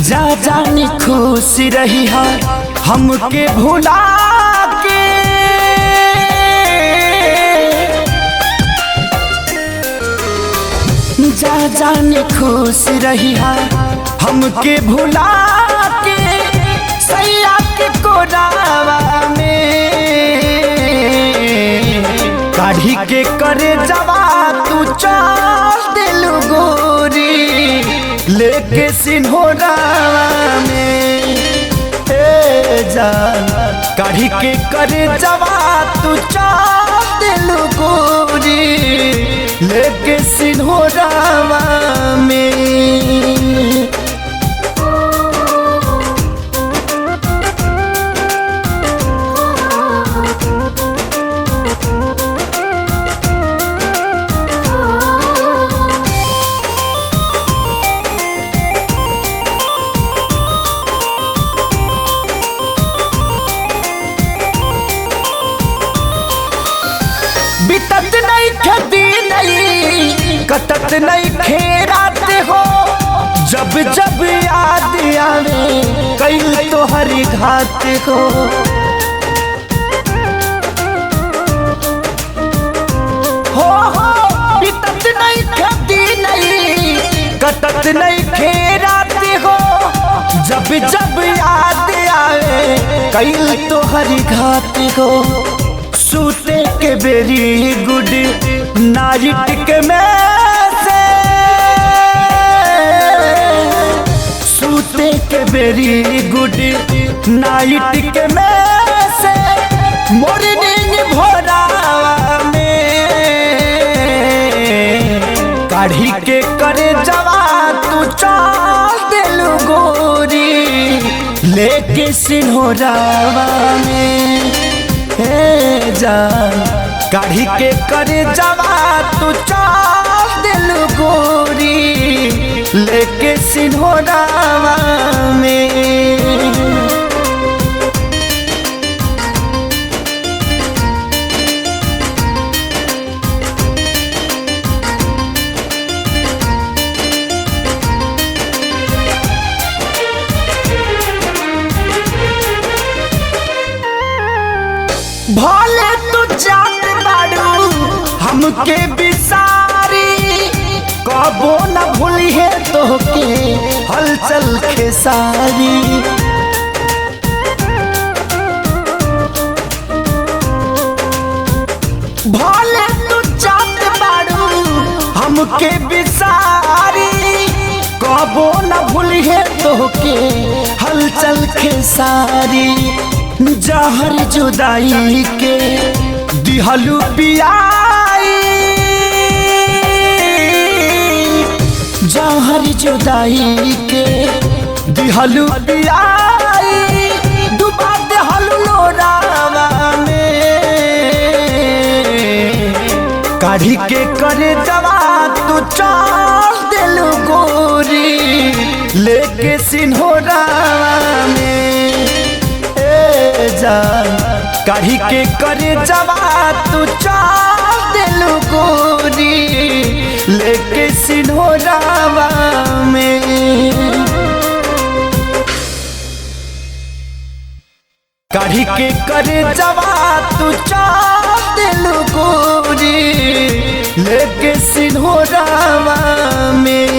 जा जानी खुश रही है हमके भुला के, जा जानी खुश रही है हमके भुला के, सैया के कोरावा में काढ़ी के करे जवा तू चल दिलु गोरी लेके सिन्होरावा में। ए जान काढ़ी के करे जवा तू चल दिलु गोरी लेके सिन्होरावा में। बितत नहीं खेती नहीं कटत नहीं खेरात हो, जब जब याद आवे कई तो हरी घात हो। बितत नहीं खेती नहीं कटत नहीं खेरात हो, जब जब याद आवे कई तो हरी घात हो। सूते के वेरी गुड नाइट के में से, सूते के वेरी गुड नाइट के में से, मॉर्निंग भोरावा में काढ़ी के करे जवा तू चल दिलु गोरी लेके सिन्होरावा में। हे जान काढ़ी के करे जवा तू चल दिलु गोरी लेके सिन्होरावा में। भले तू जात बाड़ू हमके बिसारी, कबो न भूली है तोहके हलचल खेसारी। भले तू जात बाड़ू हमके बिसारी, कबो न भूली है तोहके हलचल खेसारी। जहर जुदाई के दिहलु पियाई, जहर जुदाई के दिहलु पियाई, डुबा देहलु लोरावा में काढ़ी के करे जवा तू चल दिलु गोरी लेके सिन्होरावा में। जान काढ़ी के करे जवा तू चल दिलु गोरी लेके सिन्होरावा में। काढ़ी के करे जवा तू चल दिलु गोरी लेके सिन्होरावा में।